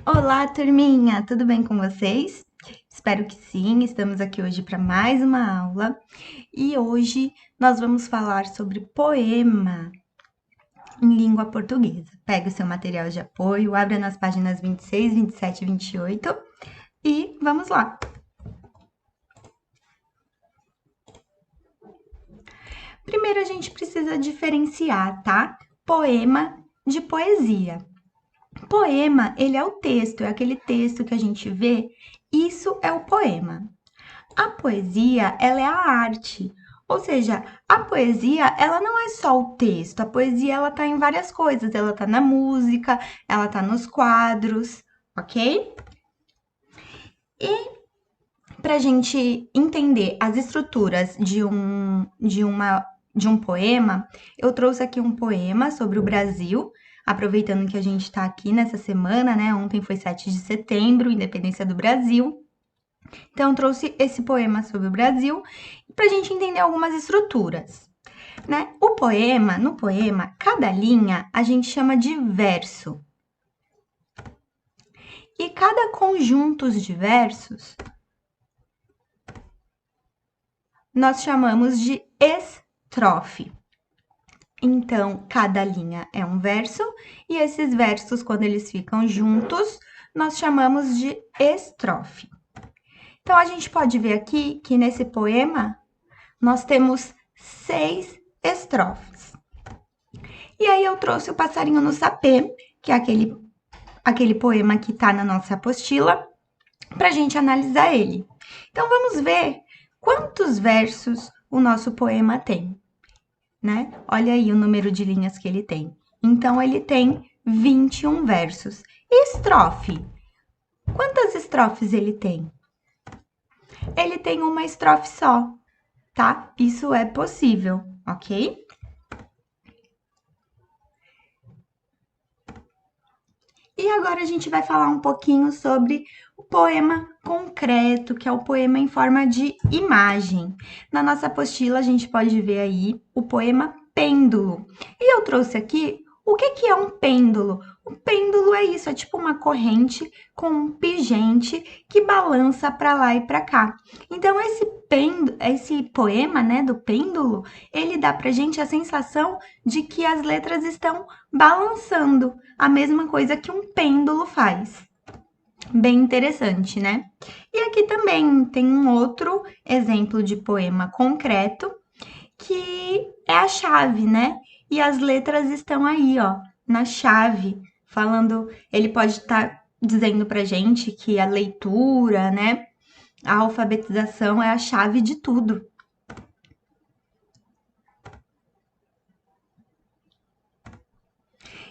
Olá, turminha! Tudo bem com vocês? Espero que sim. Estamos aqui hoje para mais uma aula e hoje nós vamos falar sobre poema em língua portuguesa. Pega o seu material de apoio, abra nas páginas 26, 27 e 28 e vamos lá! Primeiro a gente precisa diferenciar, tá? Poema de poesia. Poema, ele é o texto, é aquele texto que a gente vê, isso é o poema. A poesia, ela é a arte. Ou seja, a poesia, ela não é só o texto. A poesia, ela tá em várias coisas. Ela tá na música, ela tá nos quadros, ok? E pra gente entender as estruturas de um poema, eu trouxe aqui um poema sobre o Brasil, aproveitando que a gente está aqui nessa semana, né? Ontem foi 7 de setembro, Independência do Brasil. Então, eu trouxe esse poema sobre o Brasil para a gente entender algumas estruturas, né? No poema, cada linha a gente chama de verso. E cada conjunto de versos nós chamamos de estrofe. Então, cada linha é um verso, e esses versos, quando eles ficam juntos, nós chamamos de estrofe. Então, a gente pode ver aqui que nesse poema nós temos 6 estrofes. E aí eu trouxe o Passarinho no Sapê, que é aquele poema que está na nossa apostila, para a gente analisar ele. Então, vamos ver quantos versos o nosso poema tem, né? Olha aí o número de linhas que ele tem. Então, ele tem 21 versos. E estrofe? Quantas estrofes ele tem? Ele tem uma estrofe só, tá? Isso é possível, ok? E agora a gente vai falar um pouquinho sobre o poema concreto, que é o poema em forma de imagem. Na nossa apostila, a gente pode ver aí o poema Pêndulo. E eu trouxe aqui o que é um pêndulo. O pêndulo é isso, é tipo uma corrente com um pingente que balança para lá e para cá. Então, esse poema, né, do pêndulo, ele dá pra gente a sensação de que as letras estão balançando, a mesma coisa que um pêndulo faz. Bem interessante, né? E aqui também tem um outro exemplo de poema concreto, que é a chave, né? E as letras estão aí, ó, na chave, falando, ele pode estar dizendo pra gente que a leitura, né, a alfabetização é a chave de tudo.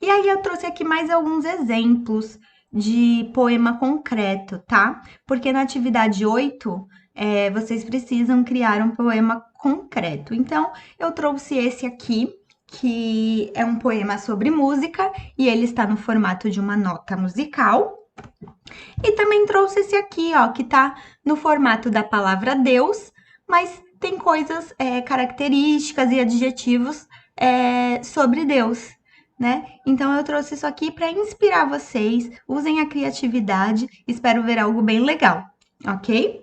E aí eu trouxe aqui mais alguns exemplos de poema concreto, tá? Porque na atividade 8, vocês precisam criar um poema concreto. Então, eu trouxe esse aqui, que é um poema sobre música, e ele está no formato de uma nota musical. E também trouxe esse aqui, ó, que tá no formato da palavra Deus, mas tem coisas, características e adjetivos sobre Deus, né? Então, eu trouxe isso aqui para inspirar vocês, usem a criatividade, espero ver algo bem legal, ok?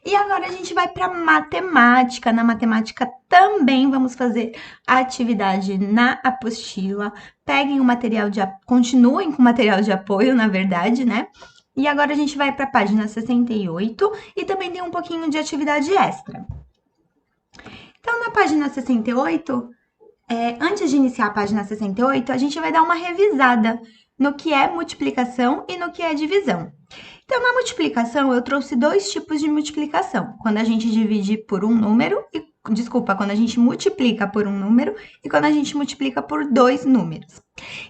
E agora a gente vai para matemática. Na matemática também vamos fazer a atividade na apostila. Peguem o material continuem com o material de apoio, na verdade, né? E agora a gente vai para a página 68 e também tem um pouquinho de atividade extra. Então, na página 68, antes de iniciar a página 68, a gente vai dar uma revisada no que é multiplicação e no que é divisão. Então, na multiplicação, eu trouxe 2 tipos de multiplicação. Quando a gente divide por um número, quando a gente multiplica por um número e quando a gente multiplica por 2 números.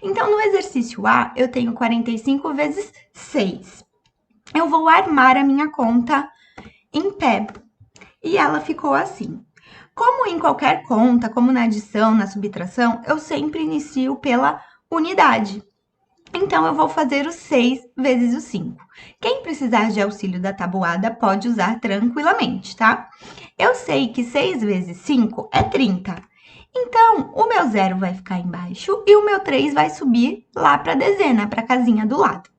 Então, no exercício A, eu tenho 45 vezes 6. Eu vou armar a minha conta em pé. E ela ficou assim. Como em qualquer conta, como na adição, na subtração, eu sempre inicio pela unidade. Então, eu vou fazer o 6 vezes o 5. Quem precisar de auxílio da tabuada pode usar tranquilamente, tá? Eu sei que 6 vezes 5 é 30. Então, o meu 0 vai ficar embaixo e o meu 3 vai subir lá para a dezena, para a casinha do lado.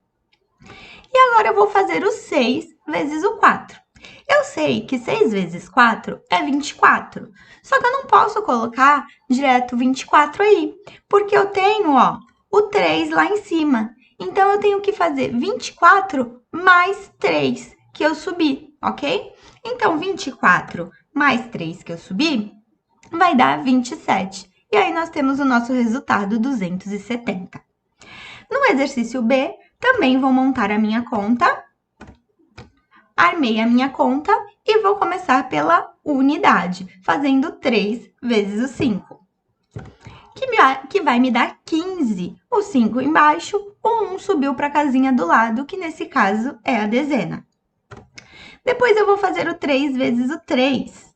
E agora eu vou fazer o 6 vezes o 4. Eu sei que 6 vezes 4 é 24, só que eu não posso colocar direto 24 aí, porque eu tenho, ó, o 3 lá em cima. Então, eu tenho que fazer 24 mais 3 que eu subi, ok? Então, 24 mais 3 que eu subi vai dar 27. E aí, nós temos o nosso resultado, 270. No exercício B, também vou montar a minha conta. Armei a minha conta e vou começar pela unidade, fazendo 3 vezes o 5, que vai me dar 15. O 5 embaixo, o 1 subiu para a casinha do lado, que nesse caso é a dezena. Depois eu vou fazer o 3 vezes o 3.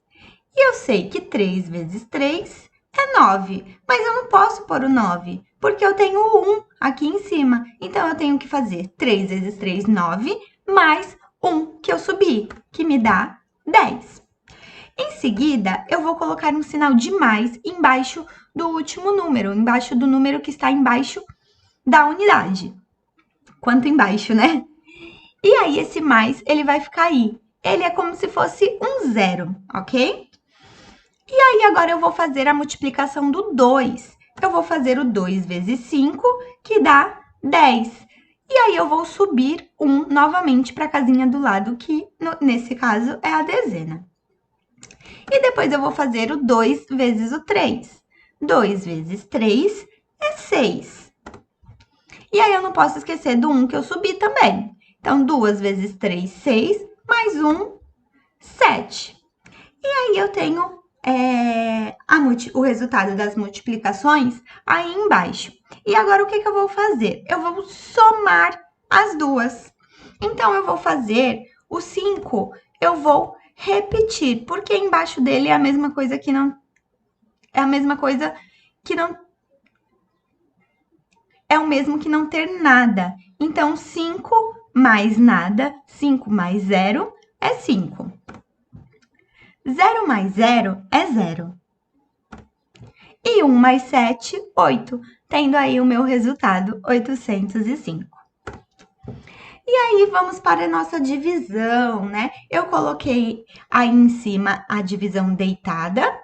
E eu sei que 3 vezes 3 é 9, mas eu não posso pôr o 9, porque eu tenho o 1 aqui em cima. Então, eu tenho que fazer 3 vezes 3, 9, mais 1 que eu subi, que me dá 10. Em seguida, eu vou colocar um sinal de mais embaixo do último número, embaixo do número que está embaixo da unidade. Quanto embaixo, né? E aí, esse mais, ele vai ficar aí. Ele é como se fosse um 0, ok? E aí, agora eu vou fazer a multiplicação do 2. Eu vou fazer o 2 vezes 5, que dá 10. E aí, eu vou subir 1 novamente para a casinha do lado, que nesse caso é a dezena. E depois eu vou fazer o 2 vezes o 3. 2 vezes 3 é 6. E aí, eu não posso esquecer do 1 que eu subi também. Então, 2 vezes 3, 6, mais 1, 7. E aí, eu tenho o resultado das multiplicações aí embaixo. E agora, o que eu vou fazer? Eu vou somar as duas. Então, eu vou fazer o 5, eu vou repetir, porque embaixo dele é a mesma coisa que não... É a mesma coisa que não... É o mesmo que não ter nada. Então, 5 mais nada, 5 mais 0 é 5. 0 mais 0 é 0. E 1 mais 7, 8. Tendo aí o meu resultado, 805. E aí, vamos para a nossa divisão, né? Eu coloquei aí em cima a divisão deitada.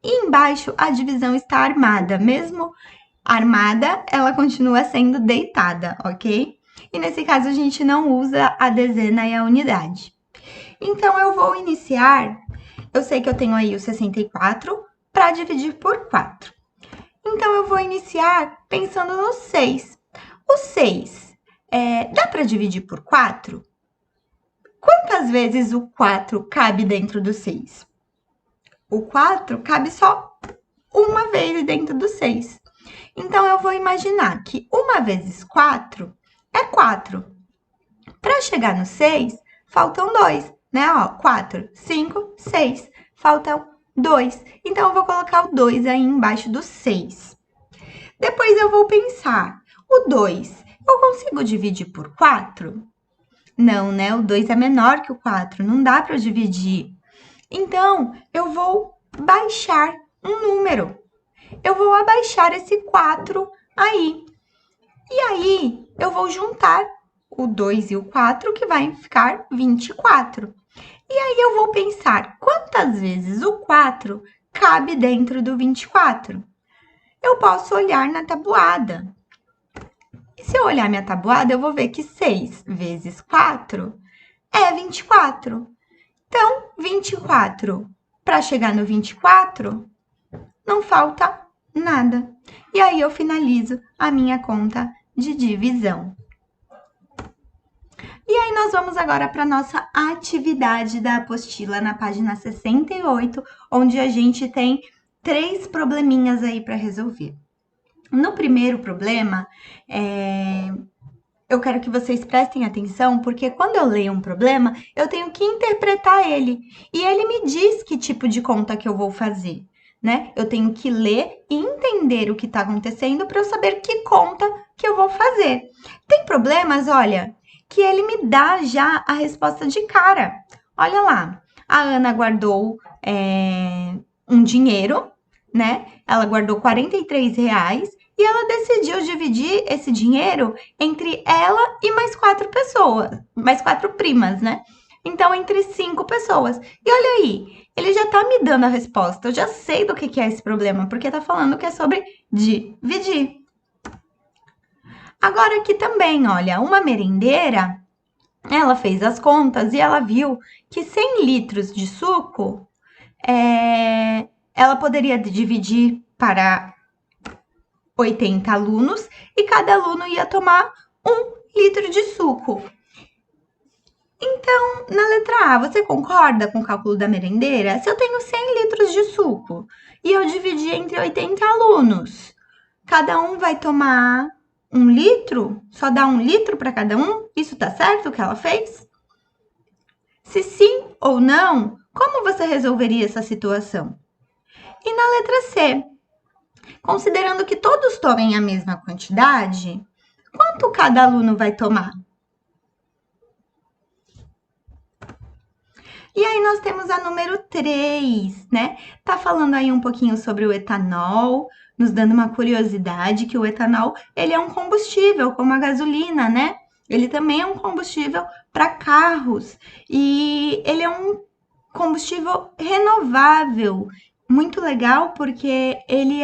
E embaixo, a divisão está armada. Mesmo armada, ela continua sendo deitada, ok? E nesse caso, a gente não usa a dezena e a unidade. Então, eu vou iniciar... Eu sei que eu tenho aí o 64 para dividir por 4. Então, eu vou iniciar pensando no 6. O 6, dá para dividir por 4? Quantas vezes o 4 cabe dentro do 6? O 4 cabe só uma vez dentro do 6. Então, eu vou imaginar que 1 vezes 4 é 4. Para chegar no 6, faltam 2, né? Ó, 4, 5, 6. Faltam 2. Então, eu vou colocar o 2 aí embaixo do 6. Depois, eu vou pensar, o 2, eu consigo dividir por 4? Não, né? O 2 é menor que o 4, não dá para dividir. Então, eu vou baixar um número. Eu vou abaixar esse 4 aí. E aí, eu vou juntar o 2 e o 4, que vai ficar 24. E aí, eu vou pensar, quantas vezes o 4 cabe dentro do 24? Eu posso olhar na tabuada. E se eu olhar minha tabuada, eu vou ver que 6 vezes 4 é 24. Então, 24, para chegar no 24, não falta nada. E aí, eu finalizo a minha conta de divisão. E aí, nós vamos agora para a nossa atividade da apostila, na página 68, onde a gente tem 3 probleminhas aí para resolver. No primeiro problema, eu quero que vocês prestem atenção, porque quando eu leio um problema, eu tenho que interpretar ele. E ele me diz que tipo de conta que eu vou fazer, né? Eu tenho que ler e entender o que está acontecendo para eu saber que conta que eu vou fazer. Tem problemas, olha, que ele me dá já a resposta de cara. Olha lá, a Ana guardou um dinheiro né? Ela guardou R$ 43 e ela decidiu dividir esse dinheiro entre ela e mais 4 pessoas, mais 4 primas, né? Então, entre 5 pessoas. E olha aí, ele já tá me dando a resposta. Eu já sei do que é esse problema, porque tá falando que é sobre dividir. Agora aqui também, olha, uma merendeira, ela fez as contas e ela viu que 100 litros de suco, ela poderia dividir para 80 alunos e cada aluno ia tomar 1 litro de suco. Então, na letra A, você concorda com o cálculo da merendeira? Se eu tenho 100 litros de suco e eu dividir entre 80 alunos, cada um vai tomar 1 litro? Só dá 1 litro para cada um? Isso tá certo o que ela fez? Se sim ou não, como você resolveria essa situação? E na letra C, considerando que todos tomem a mesma quantidade, quanto cada aluno vai tomar? E aí nós temos a número 3, né? Tá falando aí um pouquinho sobre o etanol, nos dando uma curiosidade que o etanol, ele é um combustível, como a gasolina, né? Ele também é um combustível para carros e ele é um combustível renovável, muito legal porque ele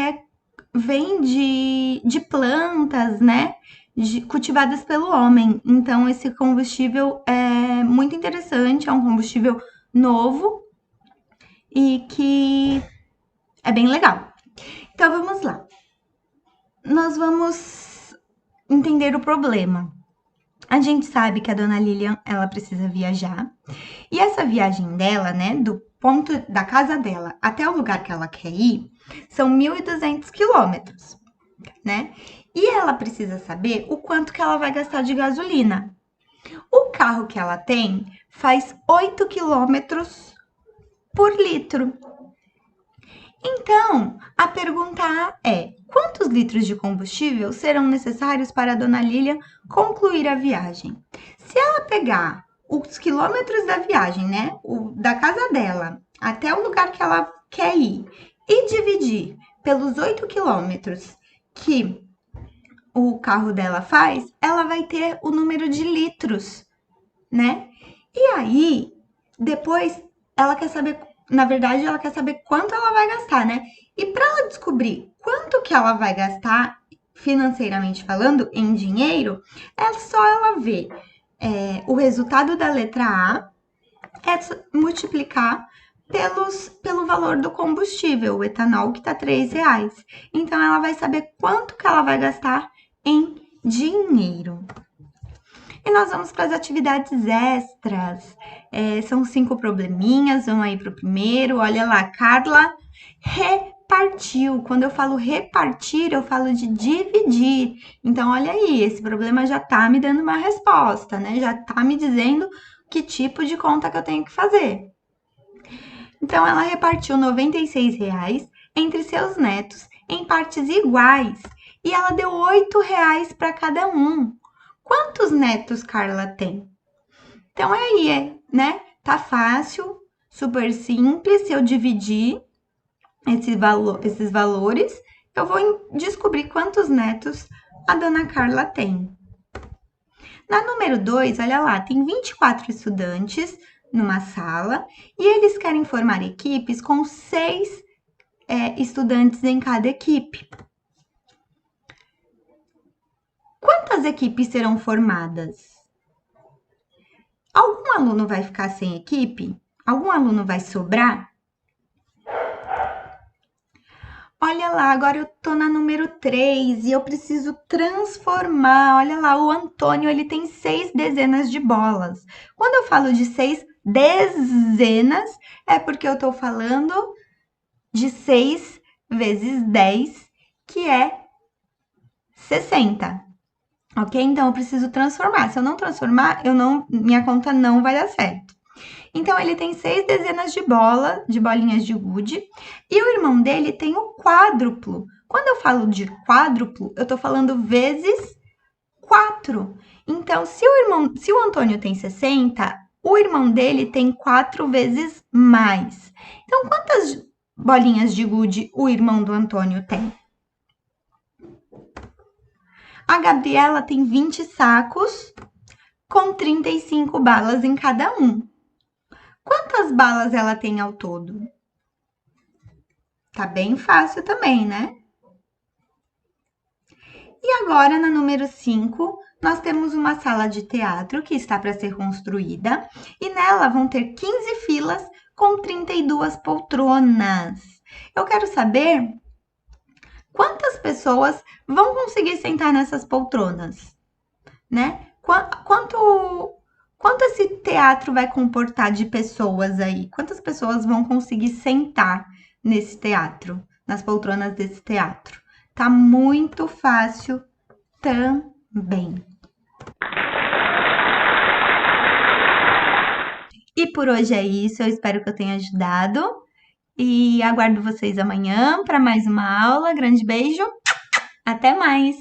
vem de plantas, né? Cultivadas pelo homem. Então, esse combustível é muito interessante, é um combustível novo e que é bem legal. Então, vamos lá. Nós vamos entender o problema. A gente sabe que a dona Lilian, ela precisa viajar. E essa viagem dela, né, do ponto da casa dela até o lugar que ela quer ir, são 1.200 quilômetros, né? E ela precisa saber o quanto que ela vai gastar de gasolina. O carro que ela tem faz 8 quilômetros por litro. Então, a pergunta é: quantos litros de combustível serão necessários para a dona Lilian concluir a viagem? Se ela pegar os quilômetros da viagem, né, da casa dela até o lugar que ela quer ir e dividir pelos 8 quilômetros que o carro dela faz, ela vai ter o número de litros, né? E aí, depois, ela quer saber, na verdade, ela quer saber quanto ela vai gastar, né? E para ela descobrir quanto que ela vai gastar, financeiramente falando, em dinheiro, é só ela ver o resultado da letra A, é multiplicar pelo valor do combustível, o etanol, que tá R$ 3. Então, ela vai saber quanto que ela vai gastar em dinheiro. E nós vamos para as atividades extras. São 5 probleminhas, vamos aí para o primeiro. Olha lá, Carla repartiu. Quando eu falo repartir, eu falo de dividir. Então, olha aí, esse problema já tá me dando uma resposta, né? Já tá me dizendo que tipo de conta que eu tenho que fazer. Então, ela repartiu R$ 96 entre seus netos em partes iguais. E ela deu R$ 8 para cada um. Quantos netos Carla tem? Então, aí, né? Tá fácil, super simples. Se eu dividir esses valores, eu vou descobrir quantos netos a dona Carla tem. Na número 2, olha lá, tem 24 estudantes numa sala e eles querem formar equipes com 6 estudantes em cada equipe. Quantas equipes serão formadas? Algum aluno vai ficar sem equipe? Algum aluno vai sobrar? Olha lá, agora eu tô na número 3 e eu preciso transformar. Olha lá, o Antônio, ele tem 6 dezenas de bolas. Quando eu falo de 6 dezenas, é porque eu tô falando de 6 vezes 10, que é 60. Ok? Então, eu preciso transformar. Se eu não transformar, minha conta não vai dar certo. Então, ele tem 6 dezenas de bolinhas de gude, e o irmão dele tem o quádruplo. Quando eu falo de quádruplo, eu tô falando vezes 4. Então, se o Antônio tem 60, o irmão dele tem 4 vezes mais. Então, quantas bolinhas de gude o irmão do Antônio tem? A Gabriela tem 20 sacos com 35 balas em cada um. Quantas balas ela tem ao todo? Tá bem fácil também, né? E agora, na número 5, nós temos uma sala de teatro que está para ser construída e nela vão ter 15 filas com 32 poltronas. Eu quero saber quantas pessoas vão conseguir sentar nessas poltronas, né? Quanto esse teatro vai comportar de pessoas aí? Quantas pessoas vão conseguir sentar nesse teatro, nas poltronas desse teatro? Tá muito fácil também. E por hoje é isso, eu espero que eu tenha ajudado e aguardo vocês amanhã para mais uma aula. Grande beijo, até mais!